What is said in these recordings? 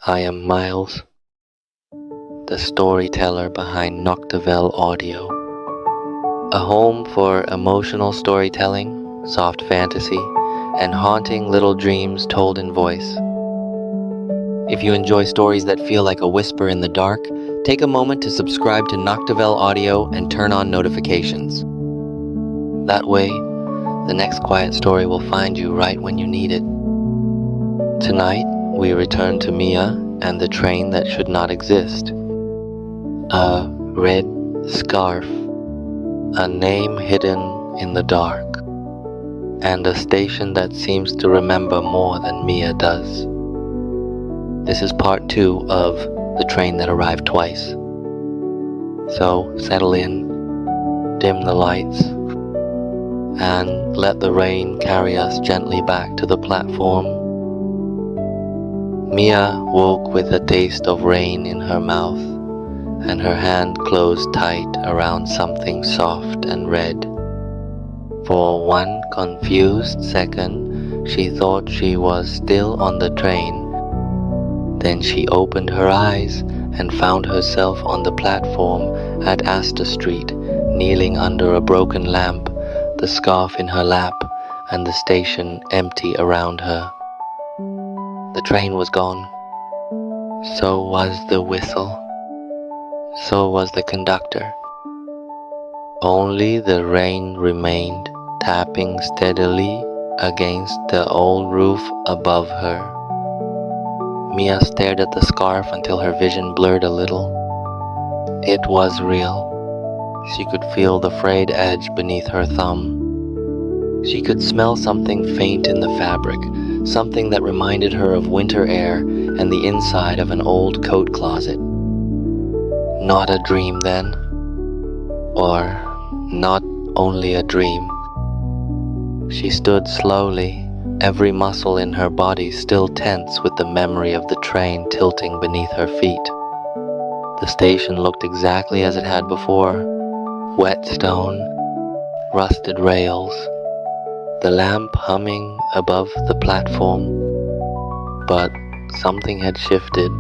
I am Miles, the storyteller behind Noctavelle Audio, a home for emotional storytelling, soft fantasy, and haunting little dreams told in voice. If you enjoy stories that feel like a whisper in the dark, take a moment to subscribe to Noctavelle Audio and turn on notifications. That way, the next quiet story will find you right when you need it. Tonight, we return to Mia and the train that should not exist. A red scarf, a name hidden in the dark, and a station that seems to remember more than Mia does. This is part 2 of The Train That Arrived Twice. So settle in, dim the lights, and let the rain carry us gently back to the platform. Mia woke with a taste of rain in her mouth, and her hand closed tight around something soft and red. For one confused second, she thought she was still on the train. Then she opened her eyes and found herself on the platform at Astor Street, kneeling under a broken lamp, the scarf in her lap, and the station empty around her. The train was gone. So was the whistle. So was the conductor. Only the rain remained, tapping steadily against the old roof above her. Mia stared at the scarf until her vision blurred a little. It was real. She could feel the frayed edge beneath her thumb. She could smell something faint in the fabric, something that reminded her of winter air and the inside of an old coat closet. Not a dream then, or not only a dream. She stood slowly, every muscle in her body still tense with the memory of the train tilting beneath her feet. The station looked exactly as it had before. Wet stone, rusted rails, the lamp humming above the platform. But something had shifted.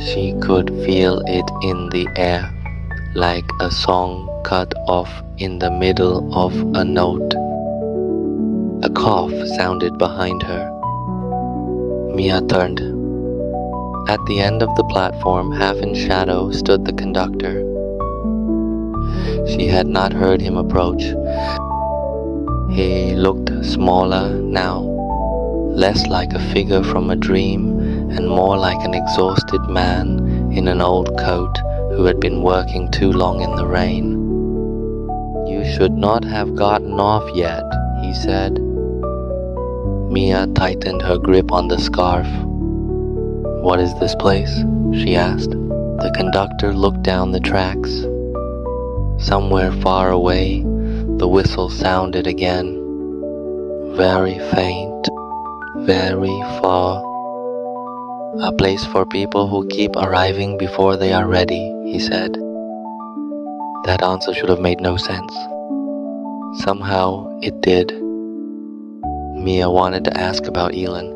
She could feel it in the air, like a song cut off in the middle of a note. A cough sounded behind her. Mia turned. At the end of the platform, half in shadow, stood the conductor. She had not heard him approach. He looked smaller now, less like a figure from a dream and more like an exhausted man in an old coat who had been working too long in the rain. "You should not have gotten off yet," he said. Mia tightened her grip on the scarf. "What is this place?" she asked. The conductor looked down the tracks. Somewhere far away, the whistle sounded again. Very faint, very far. "A place for people who keep arriving before they are ready," he said. That answer should have made no sense. Somehow it did. Mia wanted to ask about Elin,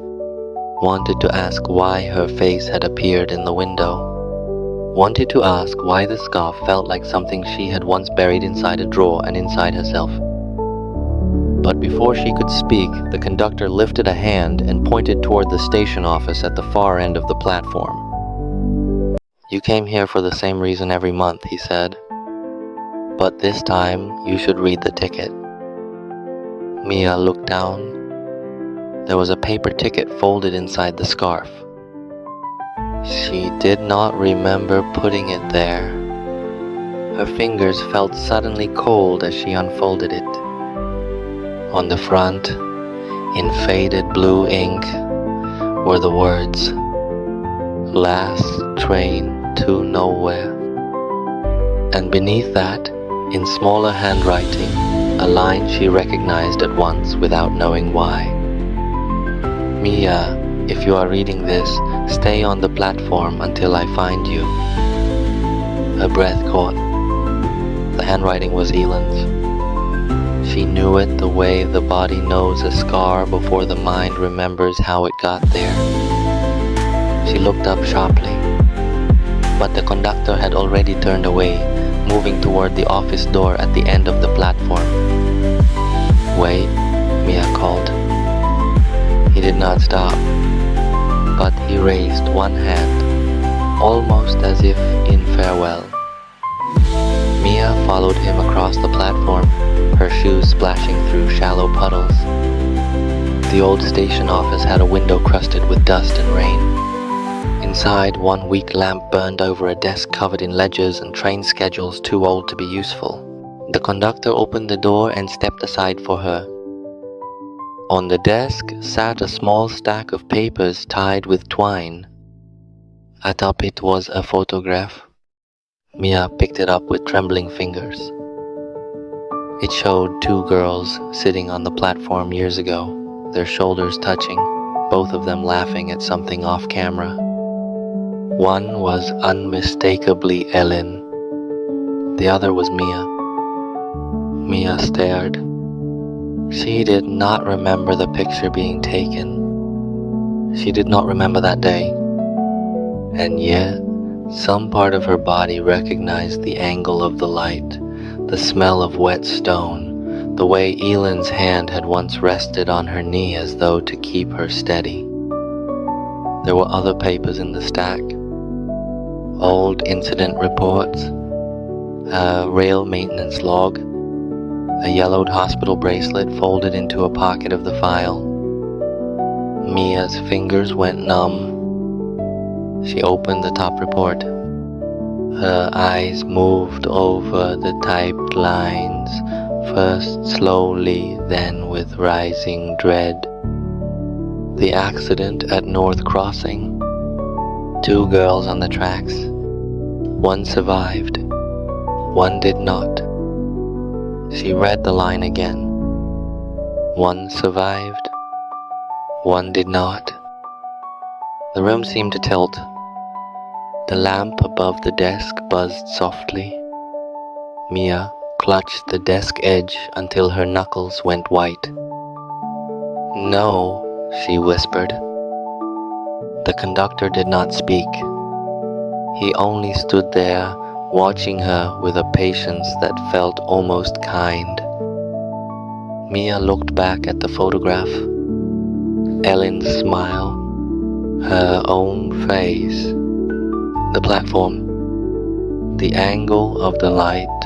wanted to ask why her face had appeared in the window, wanted to ask why the scarf felt like something she had once buried inside a drawer and inside herself. But before she could speak, the conductor lifted a hand and pointed toward the station office at the far end of the platform. "You came here for the same reason every month," he said. "But this time, you should read the ticket." Mia looked down. There was a paper ticket folded inside the scarf. She did not remember putting it there. Her fingers felt suddenly cold as she unfolded it. On the front, in faded blue ink, were the words, "Last train to nowhere." And beneath that, in smaller handwriting, a line she recognized at once without knowing why. "Mia, if you are reading this, stay on the platform until I find you." Her breath caught. The handwriting was Elin's. She knew it the way the body knows a scar before the mind remembers how it got there. She looked up sharply, but the conductor had already turned away, moving toward the office door at the end of the platform. "Wait," Mia called. He did not stop, but he raised one hand, almost as if in farewell. Mia followed him across the platform, her shoes splashing through shallow puddles. The old station office had a window crusted with dust and rain. Inside, one weak lamp burned over a desk covered in ledgers and train schedules too old to be useful. The conductor opened the door and stepped aside for her. On the desk sat a small stack of papers tied with twine. Atop it was a photograph. Mia picked it up with trembling fingers. It showed two girls sitting on the platform years ago, their shoulders touching, both of them laughing at something off camera. One was unmistakably Elin. The other was Mia. Mia stared. She did not remember the picture being taken. She did not remember that day. And yet, some part of her body recognized the angle of the light, the smell of wet stone, the way Elin's hand had once rested on her knee as though to keep her steady. There were other papers in the stack. Old incident reports, a rail maintenance log, a yellowed hospital bracelet folded into a pocket of the file. Mia's fingers went numb. She opened the top report. Her eyes moved over the typed lines, first slowly, then with rising dread. The accident at North Crossing. 2 girls on the tracks. One survived. One did not. She read the line again. One survived. One did not. The room seemed to tilt. The lamp above the desk buzzed softly. Mia clutched the desk edge until her knuckles went white. "No," she whispered. The conductor did not speak. He only stood there, watching her with a patience that felt almost kind. Mia looked back at the photograph. Elin's smile, her own face, the platform, the angle of the light.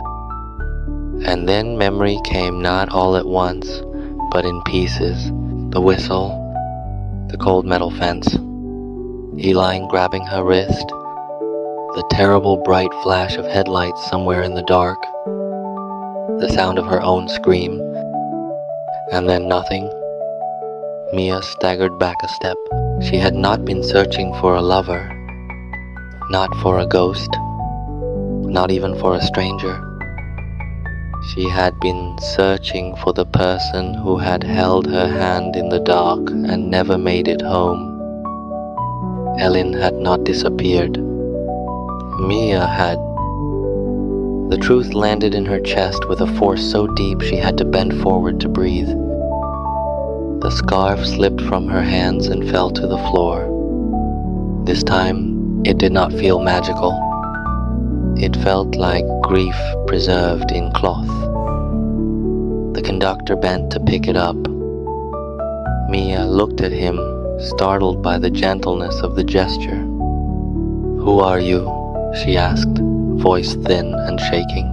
And then memory came not all at once, but in pieces. The whistle, the cold metal fence, Elin grabbing her wrist, the terrible bright flash of headlights somewhere in the dark, the sound of her own scream, and then nothing. Mia staggered back a step. She had not been searching for a lover, not for a ghost, not even for a stranger. She had been searching for the person who had held her hand in the dark and never made it home. Elin had not disappeared. Mia had. The truth landed in her chest with a force so deep she had to bend forward to breathe. The scarf slipped from her hands and fell to the floor. This time, it did not feel magical. It felt like grief preserved in cloth. The conductor bent to pick it up. Mia looked at him, startled by the gentleness of the gesture. "Who are you?" she asked, voice thin and shaking.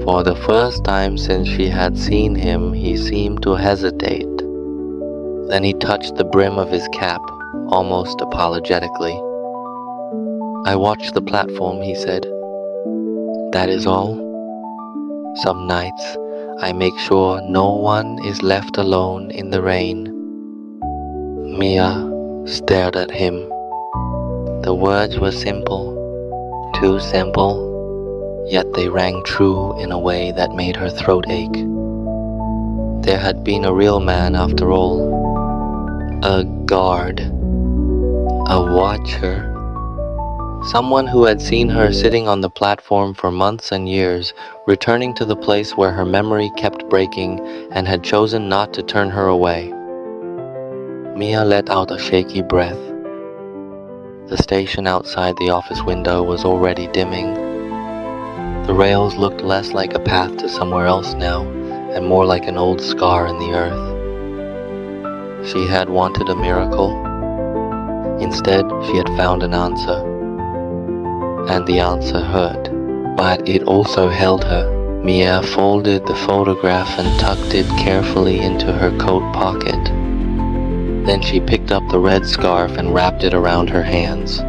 For the first time since she had seen him, he seemed to hesitate. Then he touched the brim of his cap, almost apologetically. "I watch the platform," he said. "That is all. Some nights I make sure no one is left alone in the rain." Mia stared at him. The words were simple, too simple, yet they rang true in a way that made her throat ache. There had been a real man after all. A guard. A watcher. Someone who had seen her sitting on the platform for months and years, returning to the place where her memory kept breaking and had chosen not to turn her away. Mia let out a shaky breath. The station outside the office window was already dimming. The rails looked less like a path to somewhere else now, and more like an old scar in the earth. She had wanted a miracle. Instead, she had found an answer. And the answer hurt, but it also held her. Mia folded the photograph and tucked it carefully into her coat pocket. Then she picked up the red scarf and wrapped it around her hands.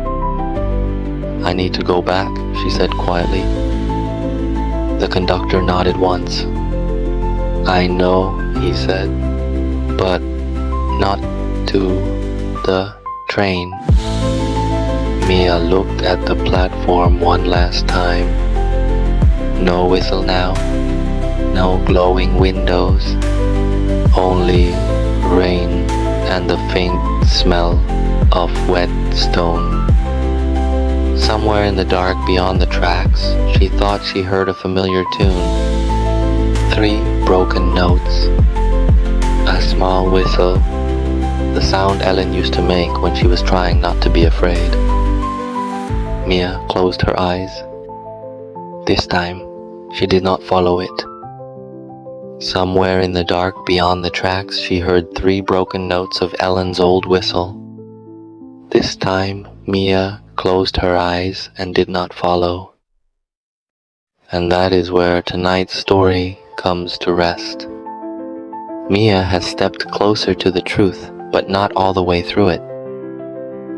"I need to go back," she said quietly. The conductor nodded once. "I know," he said, "but not to the train." Mia looked at the platform one last time. No whistle now, no glowing windows, only rain and the faint smell of wet stone. Somewhere in the dark beyond the tracks, she thought she heard a familiar tune. 3 broken notes. A small whistle, the sound Elin used to make when she was trying not to be afraid. Mia closed her eyes. This time, she did not follow it. Somewhere in the dark beyond the tracks, she heard 3 broken notes of Elin's old whistle. This time, Mia closed her eyes and did not follow. And that is where tonight's story comes to rest. Mia has stepped closer to the truth, but not all the way through it.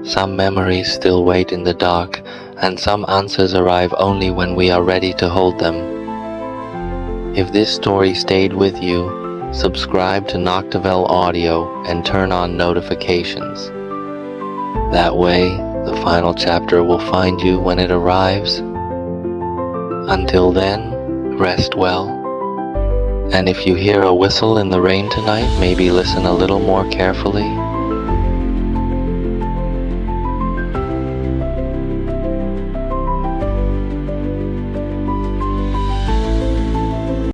Some memories still wait in the dark, and some answers arrive only when we are ready to hold them. If this story stayed with you, subscribe to Noctavelle Audio and turn on notifications. That way, the final chapter will find you when it arrives. Until then, rest well. And if you hear a whistle in the rain tonight, maybe listen a little more carefully.